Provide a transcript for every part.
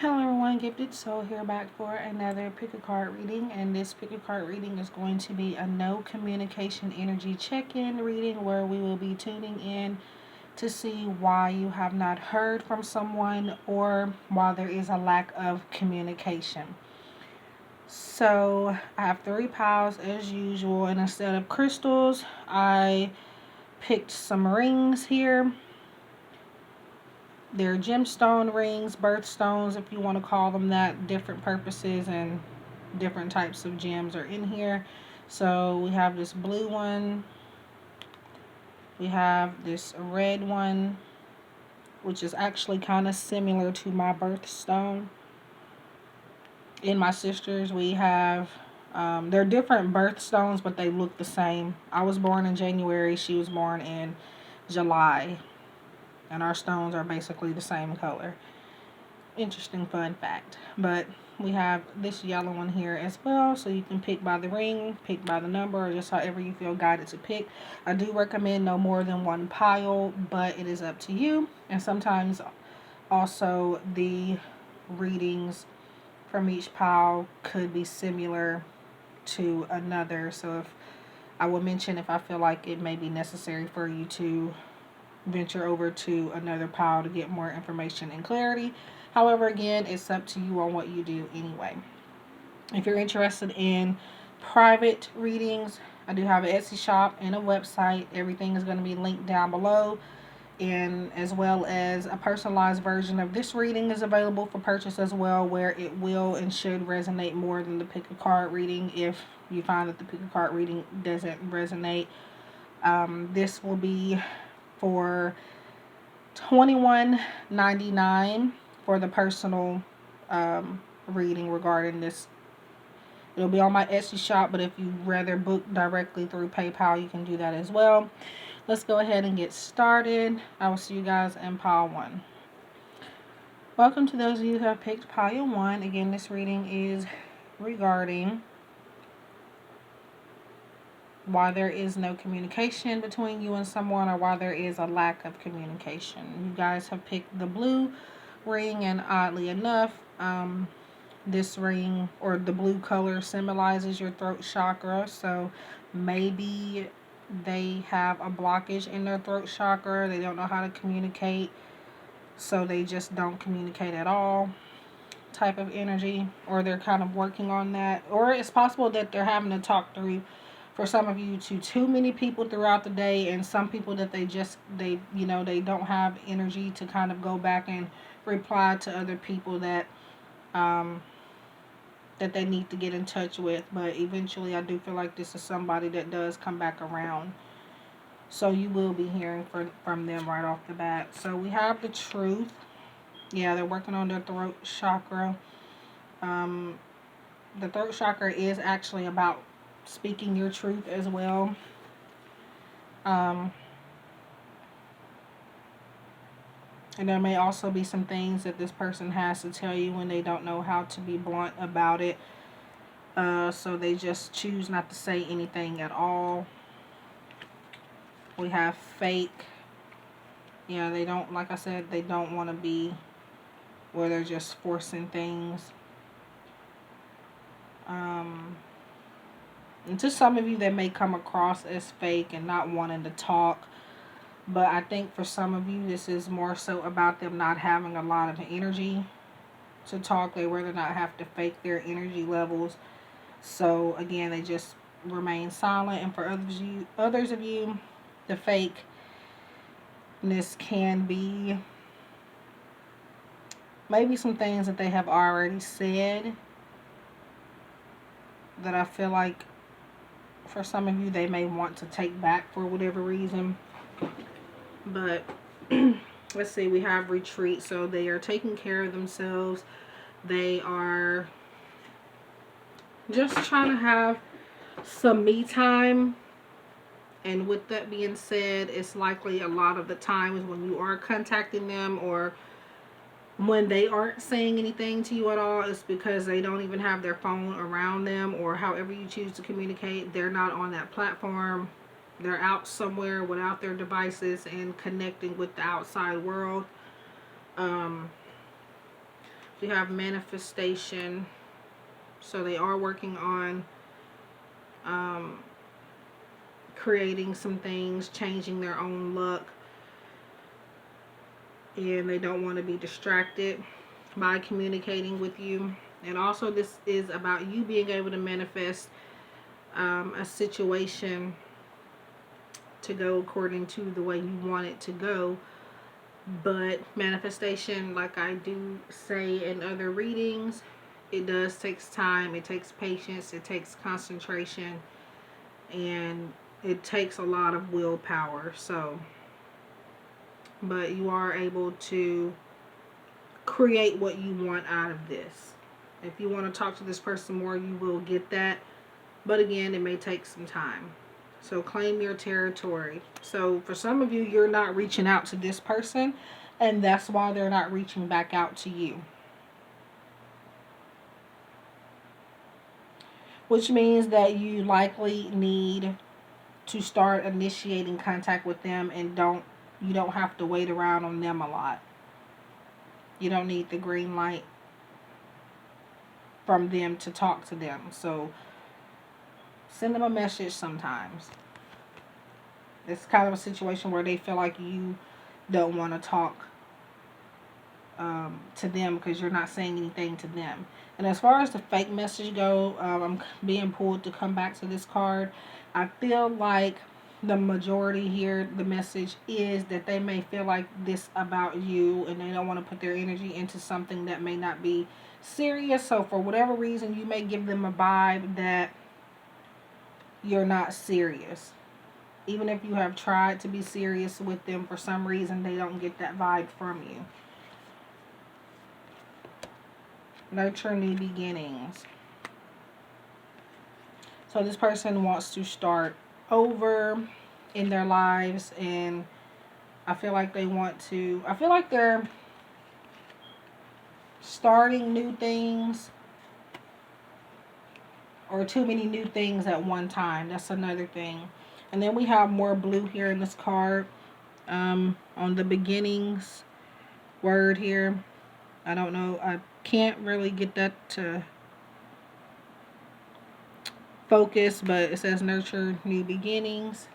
Hello everyone, Gifted Soul here back for another Pickacard reading, and this Pickacard reading is going to be a no communication energy check-in reading where we will be tuning in to see why you have not heard from someone or why there is a lack of communication. So I have 3 piles as usual, and instead of crystals, I picked some rings here. They're gemstone rings, birthstones, if you want to call them that. Different purposes and different types of gems are in here. So we have this blue one. We have this red one, which is actually kind of similar to my birthstone. In my sister's, we have, they're different birthstones, but they look the same. I was born in January. She was born in July. And our stones are basically the same color. Interesting fun fact. But we have this yellow one here as well, so you can pick by the ring, pick by the number, or just however you feel guided to pick. I do recommend no more than 1 pile, but it is up to you. And sometimes also the readings from each pile could be similar to another. So if I will mention if I feel like it may be necessary for you to venture over to another pile to get more information and clarity. However, again, it's up to you on what you do anyway. If you're interested in private readings, I do have an Etsy shop and a website. Everything is going to be linked down below. And as well as a personalized version of this reading is available for purchase as well, where it will and should resonate more than the pick a card reading if you find that the pick a card reading doesn't resonate. This will be for $21.99 for the personal reading regarding this. It'll be on my Etsy shop, but if you rather book directly through PayPal, you can do that as well. Let's go ahead and get started. I will see you guys in pile 1. Welcome to those of you who have picked pile 1. Again, this reading is regarding why there is no communication between you and someone, or why there is a lack of communication. You guys have picked the blue ring, and oddly enough, this ring or the blue color symbolizes your throat chakra. So maybe they have a blockage in their throat chakra. They don't know how to communicate, so they just don't communicate at all type of energy, or they're kind of working on that. Or it's possible that they're having to talk through, for some of you, to too many people throughout the day, and some people that they don't have energy to kind of go back and reply to other people that that they need to get in touch with. But eventually I do feel like this is somebody that does come back around, so you will be hearing from them right off the bat. So we have the truth. Yeah, they're working on their throat chakra. The throat chakra is actually about speaking your truth as well. And there may also be some things that this person has to tell you when they don't know how to be blunt about it. So they just choose not to say anything at all. We have fake. Yeah, they don't, like I said, they don't want to be where they're just forcing things. And to some of you, that may come across as fake and not wanting to talk. But I think for some of you, this is more so about them not having a lot of energy to talk. They rather not have to fake their energy levels. So again, they just remain silent. And for others of you, the fakeness can be maybe some things that they have already said that I feel like for some of you they may want to take back for whatever reason. But let's see, we have retreat. So they are taking care of themselves. They are just trying to have some me time. And with that being said, it's likely a lot of the times when you are contacting them, or when they aren't saying anything to you at all, it's because they don't even have their phone around them, or however you choose to communicate, they're not on that platform. They're out somewhere without their devices and connecting with the outside world. You have manifestation. So they are working on creating some things, changing their own luck. And they don't want to be distracted by communicating with you. And also this is about you being able to manifest a situation to go according to the way you want it to go. But manifestation, like I do say in other readings, it does takes time, it takes patience, it takes concentration, and it takes a lot of willpower. So, but you are able to create what you want out of this. If you want to talk to this person more, you will get that. But again, it may take some time. So claim your territory. So for some of you, you're not reaching out to this person, and that's why they're not reaching back out to you. Which means that you likely need to start initiating contact with them, and you don't have to wait around on them a lot. You don't need the green light from them to talk to them. So send them a message sometimes. It's kind of a situation where they feel like you don't want to talk to them because you're not saying anything to them. And as far as the fake message go, I'm being pulled to come back to this card. I feel like the majority here, the message is that they may feel like this about you, and they don't want to put their energy into something that may not be serious. So for whatever reason, you may give them a vibe that you're not serious. Even if you have tried to be serious with them, for some reason they don't get that vibe from you. Nurture new beginnings. So this person wants to start over in their lives, and I feel like they want to, I feel like they're starting new things, or too many new things at one time. That's another thing. And then we have more blue here in this card. On the beginnings word here. I don't know. I can't really get that to focus, but it says nurture new beginnings.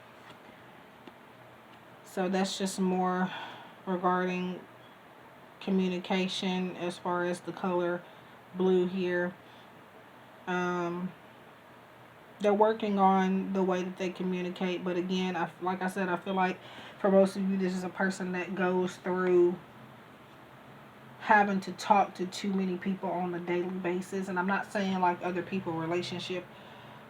So that's just more regarding communication as far as the color blue here. They're working on the way that they communicate, but again, like I said, I feel like for most of you, this is a person that goes through having to talk to too many people on a daily basis. And I'm not saying like other people, relationship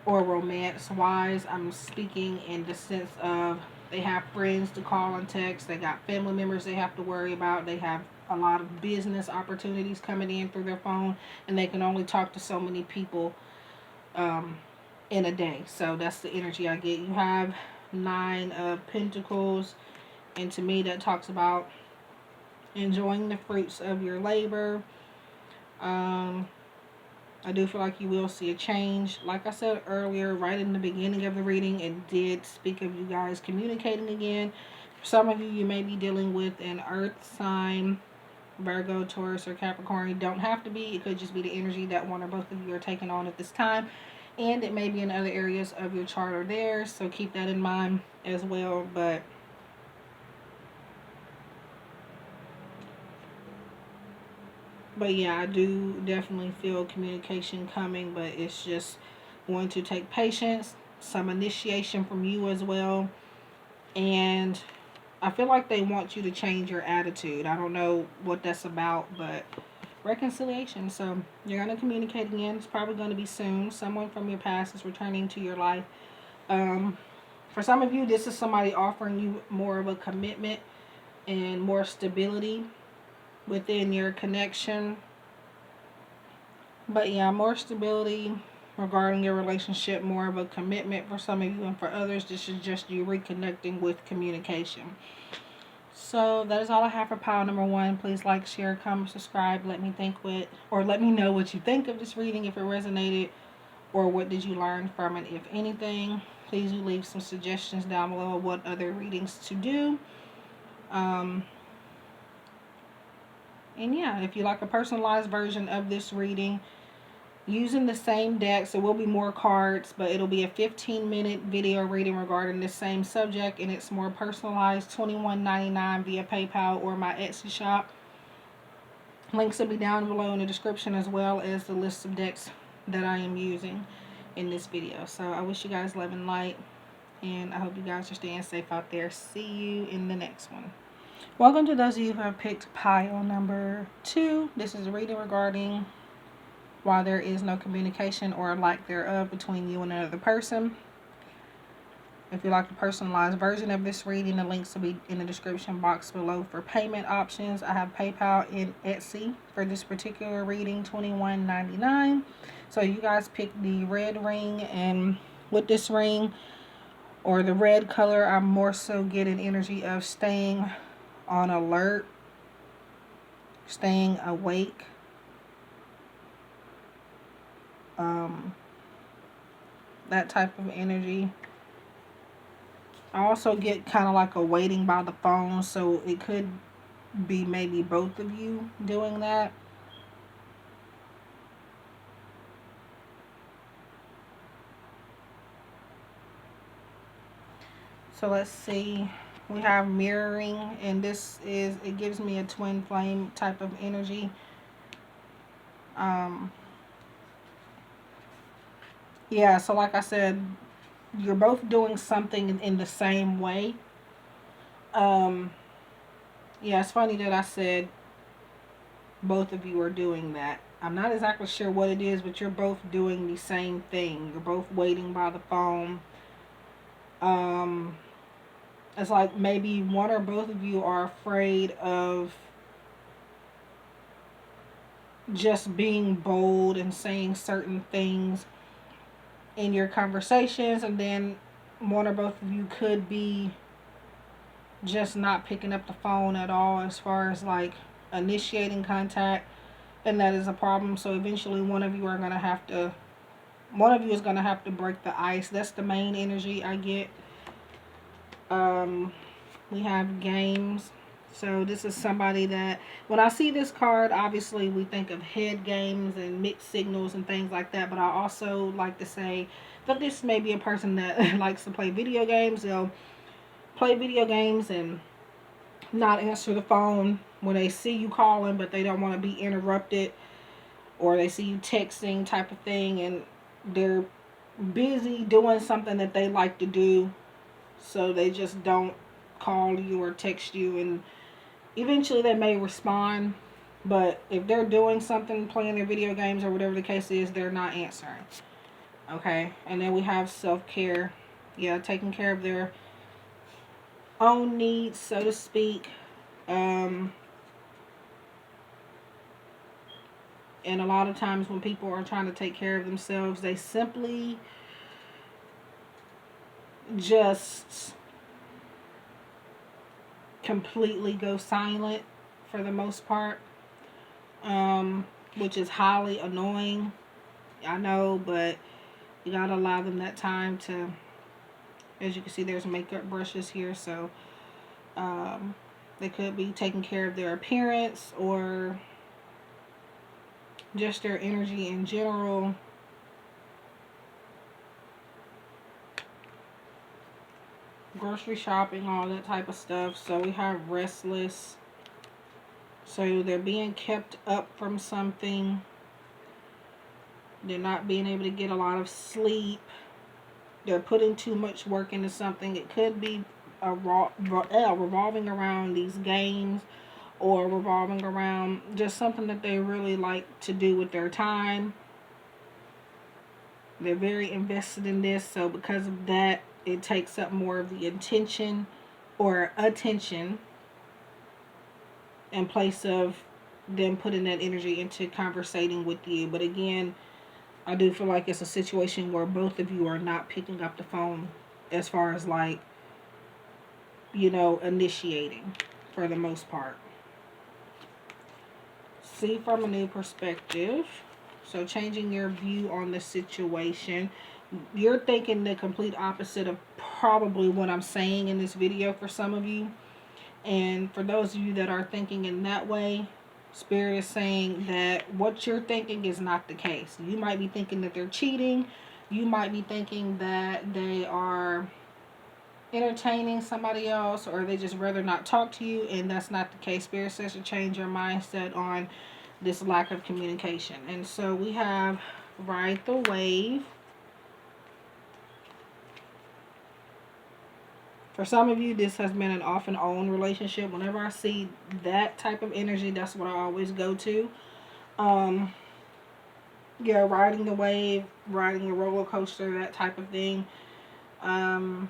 or romance wise. I'm speaking in the sense of they have friends to call and text, they got family members they have to worry about, they have a lot of business opportunities coming in through their phone, and they can only talk to so many people in a day. So that's the energy I get. You have 9 of Pentacles, and to me that talks about enjoying the fruits of your labor. I do feel like you will see a change. Like I said earlier, right in the beginning of the reading, it did speak of you guys communicating again. For some of you, you may be dealing with an earth sign, Virgo, Taurus, or Capricorn. You don't have to be. It could just be the energy that one or both of you are taking on at this time. And it may be in other areas of your chart or theirs, so keep that in mind as well. But yeah, I do definitely feel communication coming, but it's just going to take patience, some initiation from you as well. And I feel like they want you to change your attitude. I don't know what that's about, but reconciliation. So you're going to communicate again. It's probably going to be soon. Someone from your past is returning to your life. For some of you, this is somebody offering you more of a commitment and more stability within your connection. But yeah, more stability regarding your relationship, more of a commitment for some of you, and for others, this is just you reconnecting with communication. So that is all I have for pile number 1. Please like, share, comment, subscribe. Let me know what you think of this reading, if it resonated, or what did you learn from it, if anything. Please do leave some suggestions down below of what other readings to do. And yeah, if you like a personalized version of this reading, using the same decks, there will be more cards, but it'll be a 15-minute video reading regarding the same subject, and it's more personalized. $21.99 via PayPal or my Etsy shop. Links will be down below in the description, as well as the list of decks that I am using in this video. So I wish you guys love and light, and I hope you guys are staying safe out there. See you in the next one. Welcome to those of you who have picked pile number 2. This is a reading regarding why there is no communication or lack thereof between you and another person. If you like the personalized version of this reading, the links will be in the description box below for payment options. I have PayPal and Etsy for this particular reading, $21.99. So you guys pick the red ring, and with this ring or the red color, I'm more so getting energy of staying on alert, staying awake. That type of energy. I also get kind of like a waiting by the phone, so it could be maybe both of you doing that. So let's see. We have mirroring, and this is, it gives me a twin flame type of energy. Yeah, so like I said, you're both doing something in the same way. Yeah, it's funny that I said both of you are doing that. I'm not exactly sure what it is, but you're both doing the same thing. You're both waiting by the phone. It's like maybe one or both of you are afraid of just being bold and saying certain things in your conversations, and then one or both of you could be just not picking up the phone at all as far as like initiating contact, and that is a problem. So eventually one of you is going to have to break the ice. That's the main energy I get. We have games. So this is somebody that, when I see this card, obviously we think of head games and mixed signals and things like that. But I also like to say that this may be a person that likes to play video games. They'll play video games and not answer the phone when they see you calling, but they don't want to be interrupted, or they see you texting type of thing, and they're busy doing something that they like to do, so they just don't call you or text you, and eventually they may respond, but if they're doing something, playing their video games or whatever the case is, they're not answering. Okay, and then we have self-care. Yeah, taking care of their own needs, so to speak. And a lot of times when people are trying to take care of themselves, they simply just completely go silent for the most part, which is highly annoying. I know, but you gotta allow them that time to, as you can see, there's makeup brushes here, so they could be taking care of their appearance or just their energy in general. Grocery shopping, all that type of stuff. So we have restless. So they're being kept up from something. They're not being able to get a lot of sleep. They're putting too much work into something. It could be revolving around these games, or revolving around just something that they really like to do with their time. They're very invested in this, so because of that, it takes up more of the intention or attention in place of them putting that energy into conversating with you. But again, I do feel like it's a situation where both of you are not picking up the phone as far as like, you know, initiating for the most part. See from a new perspective. So changing your view on the situation. You're thinking the complete opposite of probably what I'm saying in this video for some of you. And for those of you that are thinking in that way, Spirit is saying that what you're thinking is not the case. You might be thinking that they're cheating. You might be thinking that they are entertaining somebody else, or they just rather not talk to you, and that's not the case. Spirit says to change your mindset on this lack of communication. And so we have Ride the Wave. For some of you, this has been an off and on relationship. Whenever I see that type of energy, that's what I always go to. Yeah, riding the wave, riding a roller coaster, that type of thing. I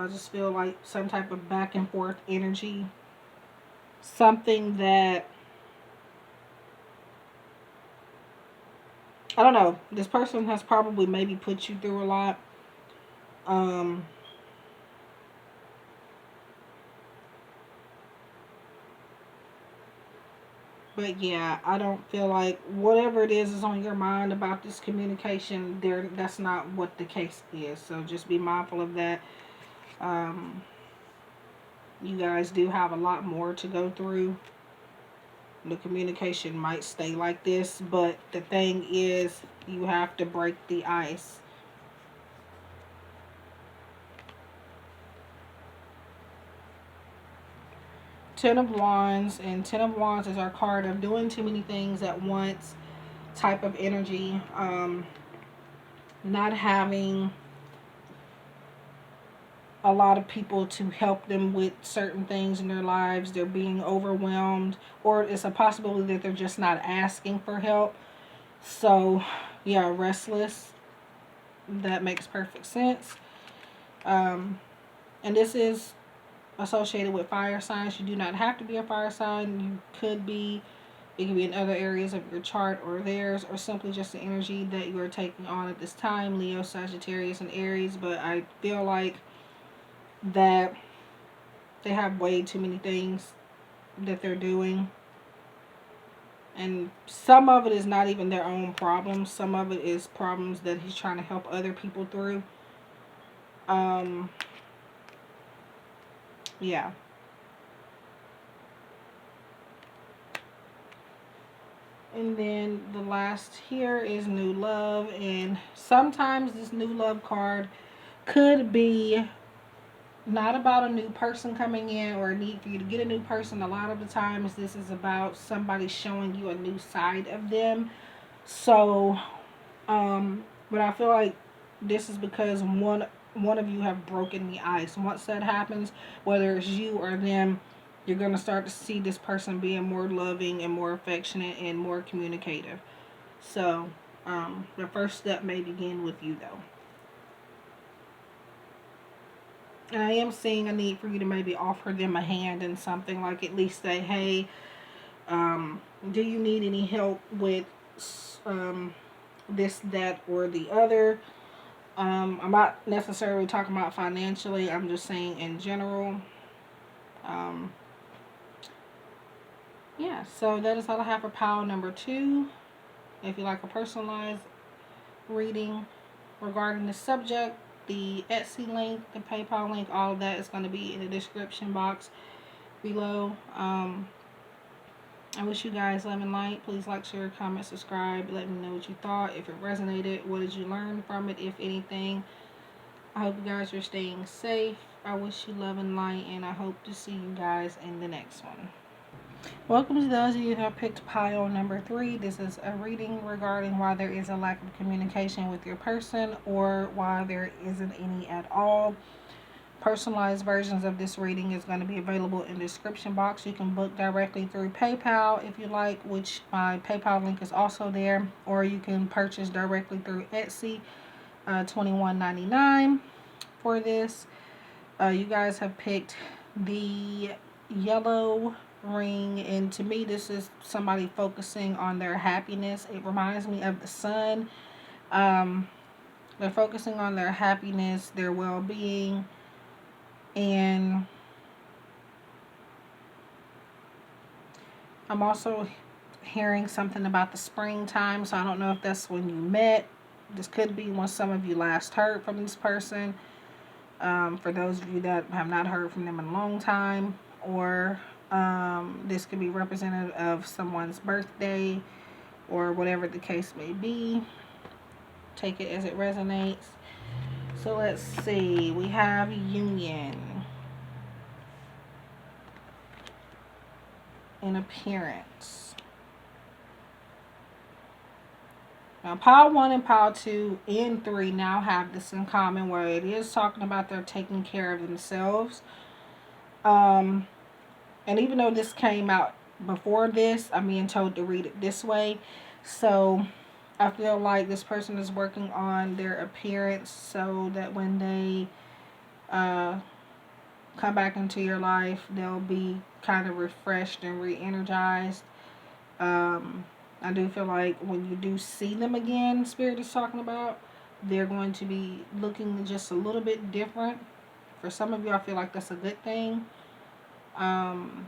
just feel like some type of back and forth energy. Something that, I don't know, this person has probably maybe put you through a lot. But yeah, I don't feel like whatever it is on your mind about this communication, that's not what the case is. So just be mindful of that. Um, you guys do have a lot more to go through. The communication might stay like this, but the thing is, you have to break the ice. Ten of Wands, and Ten of Wands is our card of doing too many things at once type of energy. Not having a lot of people to help them with certain things in their lives. They're being overwhelmed, or it's a possibility that they're just not asking for help. So, yeah, restless. That makes perfect sense. And this is associated with fire signs. You do not have to be a fire sign. You could be. It could be in other areas of your chart or theirs, or simply just the energy that you are taking on at this time. Leo, Sagittarius, and Aries. But I feel like that they have way too many things that they're doing. And some of it is not even their own problems. Some of it is problems that he's trying to help other people through. Yeah. And then the last here is new love. And sometimes this new love card could be not about a new person coming in or a need for you to get a new person. A lot of the times this is about somebody showing you a new side of them. So, but I feel like this is because one of you have broken the ice. Once that happens, whether it's you or them, you're going to start to see this person being more loving and more affectionate and more communicative. So, the first step may begin with you, though. And I am seeing a need for you to maybe offer them a hand in something, like at least say, hey, do you need any help with this, that, or the other? I'm not necessarily talking about financially. I'm just saying in general. Yeah, so that is all I have for pile number 2. If you like a personalized reading regarding the subject, the Etsy link, the PayPal link, all of that is going to be in the description box below. I wish you guys love and light. Please like, share, comment, subscribe. Let me know what you thought. If it resonated, what did you learn from it, if anything? I hope you guys are staying safe. I wish you love and light, and I hope to see you guys in the next one. Welcome to those of you who have picked pile number 3. This is a reading regarding why there is a lack of communication with your person, or why there isn't any at all. Personalized versions of this reading is going to be available in the description box. You can book directly through PayPal if you like, which my PayPal link is also there, or you can purchase directly through Etsy, $21.99 for this. You guys have picked the yellow ring, and to me this is somebody focusing on their happiness. It reminds me of the sun. They're focusing on their happiness, their well-being, and I'm also hearing something about the springtime, so I don't know if that's when you met. This could be when some of you last heard from this person. For those of you that have not heard from them in a long time, or this could be representative of someone's birthday or whatever the case may be. Take it as it resonates. So let's see. We have union in appearance. Now, pile 1 and pile 2 and 3 now have this in common, where it is talking about they're taking care of themselves. And even though this came out before this, I'm being told to read it this way. So I feel like this person is working on their appearance so that when they come back into your life, they'll be kind of refreshed and re-energized. I do feel like when you do see them again, Spirit is talking about, they're going to be looking just a little bit different. For some of you, I feel like that's a good thing. And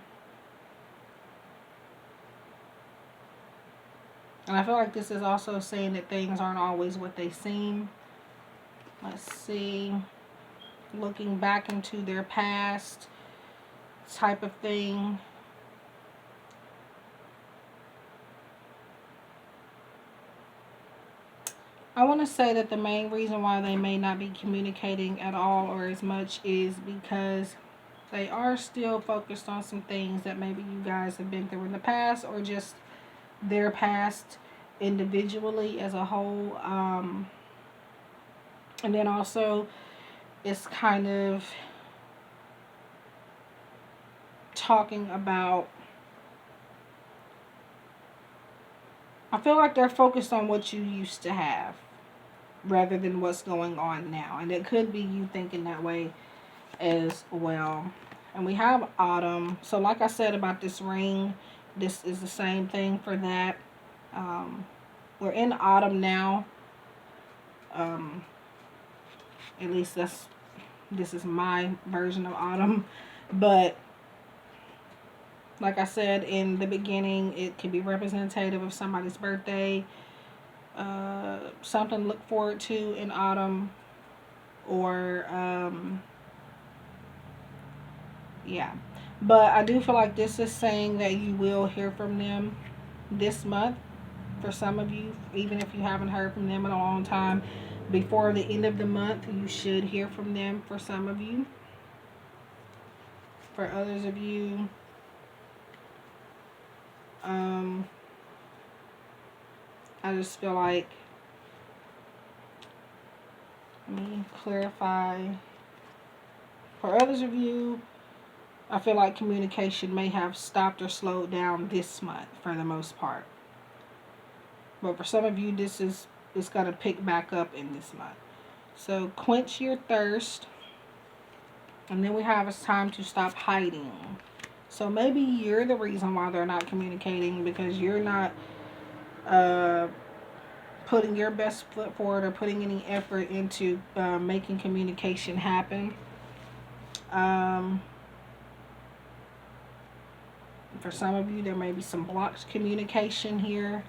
I feel like this is also saying that things aren't always what they seem. Let's see. Looking back into their past type of thing. I want to say that the main reason why they may not be communicating at all or as much is because they are still focused on some things that maybe you guys have been through in the past, or just their past individually as a whole. And then also it's kind of talking about, I feel like they're focused on what you used to have rather than what's going on now. And it could be you thinking that way as well. And we have autumn. So like I said about this ring, this is the same thing for that. We're in autumn now. At least this is my version of autumn. But like I said in the beginning, it could be representative of somebody's birthday. Something to look forward to in autumn, or yeah. But I do feel like this is saying that you will hear from them this month. For some of you, even if you haven't heard from them in a long time, before the end of the month, you should hear from them. For some of you. For others of you, I just feel like, let me clarify. For others of you, I feel like communication may have stopped or slowed down this month for the most part. But for some of you, it's going to pick back up in this month. So quench your thirst. And then we have, it's time to stop hiding. So maybe you're the reason why they're not communicating, because you're not putting your best foot forward or putting any effort into making communication happen. For some of you, there may be some blocked communication here.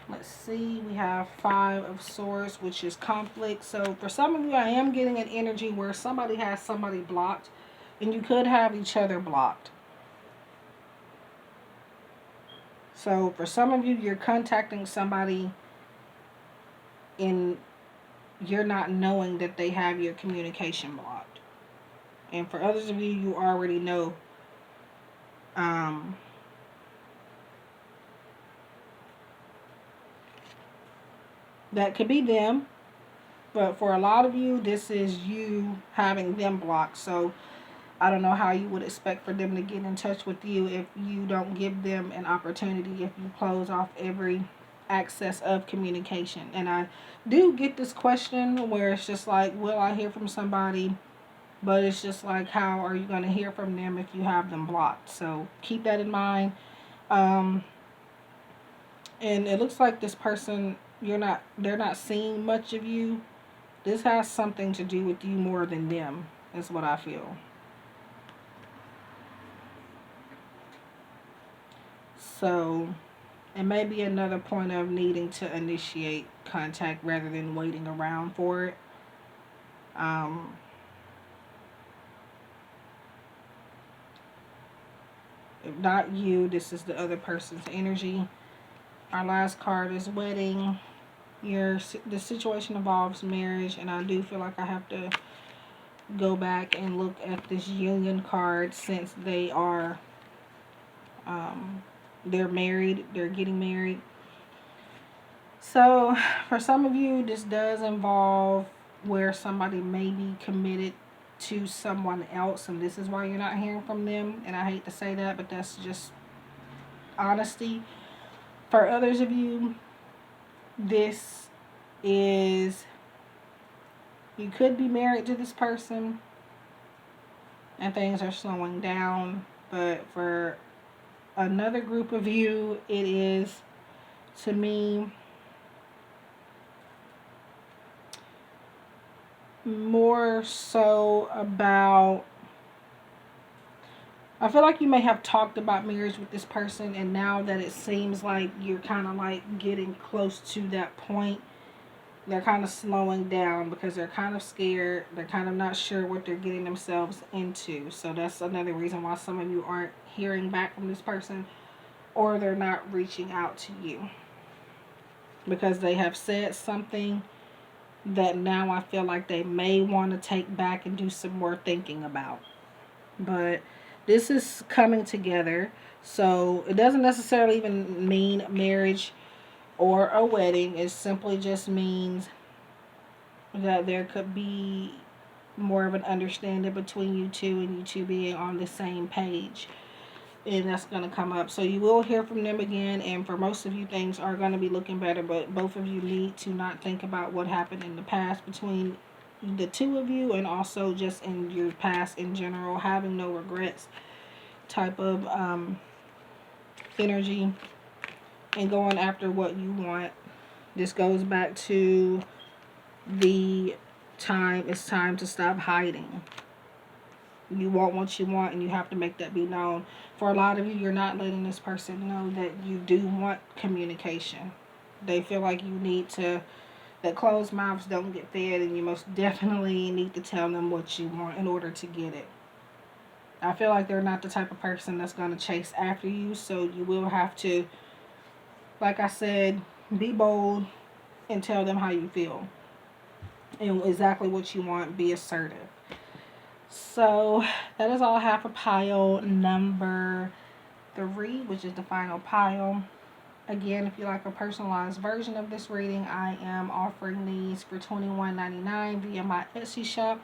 Let's see, we have 5 of Swords, which is conflict. So for some of you, I am getting an energy where somebody has somebody blocked, and you could have each other blocked. So for some of you, you're contacting somebody and you're not knowing that they have your communication blocked. And for others of you, you already know that could be them. But for a lot of you, this is you having them blocked. So I don't know how you would expect for them to get in touch with you if you don't give them an opportunity, if you close off every access of communication. And I do get this question where it's just like, will I hear from somebody? But it's just like, how are you going to hear from them if you have them blocked? So keep that in mind. And it looks like this person, they're not seeing much of you. This has something to do with you more than them, is what I feel. So it may be another point of needing to initiate contact rather than waiting around for it. If not you, this is the other person's energy. Our last card is wedding. The situation involves marriage, and I do feel like I have to go back and look at this union card since they are they're married, they're getting married. So for some of you, this does involve where somebody may be committed to someone else, and this is why you're not hearing from them. And I hate to say that, but that's just honesty. For others of you, this is, you could be married to this person and things are slowing down, but for another group of you, it is, to me, more so about, I feel like you may have talked about marriage with this person, and now that it seems like you're kind of like getting close to that point, they're kind of slowing down because they're kind of scared. They're kind of not sure what they're getting themselves into. So that's another reason why some of you aren't hearing back from this person, or they're not reaching out to you, because they have said something that now I feel like they may want to take back and do some more thinking about. But this is coming together. So it doesn't necessarily even mean marriage or a wedding. It simply just means that there could be more of an understanding between you two, and you two being on the same page. And that's going to come up. So you will hear from them again, and for most of you, things are going to be looking better, but both of you need to not think about what happened in the past between the two of you, and also just in your past in general, having no regrets type of energy, and going after what you want. This goes back to the time, it's time to stop hiding. You want what you want, and you have to make that be known. For a lot of you, you're not letting this person know that you do want communication. They feel like you need to, that closed mouths don't get fed, and you most definitely need to tell them what you want in order to get it. I feel like they're not the type of person that's going to chase after you, so you will have to, like I said, be bold and tell them how you feel and exactly what you want. Be assertive. So that is all I have for pile number 3, which is the final pile. Again, if you like a personalized version of this reading, I am offering these for $21.99 via my Etsy shop,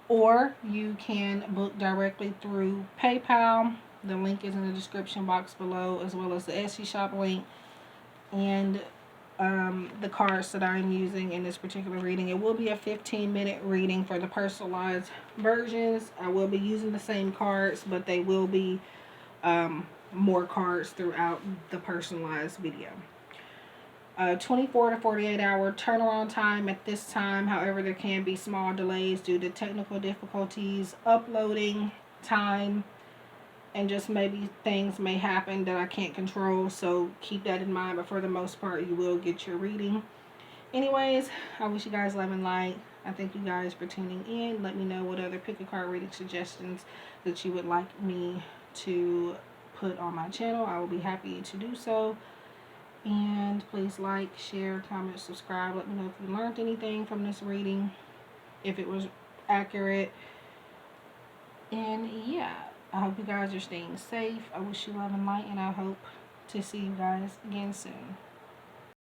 or you can book directly through PayPal. The link is in the description box below, as well as the Etsy shop link and the cards that I'm using in this particular reading. It will be a 15-minute reading for the personalized versions. I will be using the same cards, but they will be more cards throughout the personalized video. 24 to 48 hour turnaround time at this time. However, there can be small delays due to technical difficulties, uploading time, and just maybe things may happen that I can't control, so keep that in mind. But for the most part, you will get your reading. Anyways, I wish you guys love and light. I thank you guys for tuning in. Let me know what other Pickacard reading suggestions that you would like me to put on my channel. I will be happy to do so. And please like, share, comment, subscribe. Let me know if you learned anything from this reading, if it was accurate. And yeah, I hope you guys are staying safe. I wish you love and light, and I hope to see you guys again soon.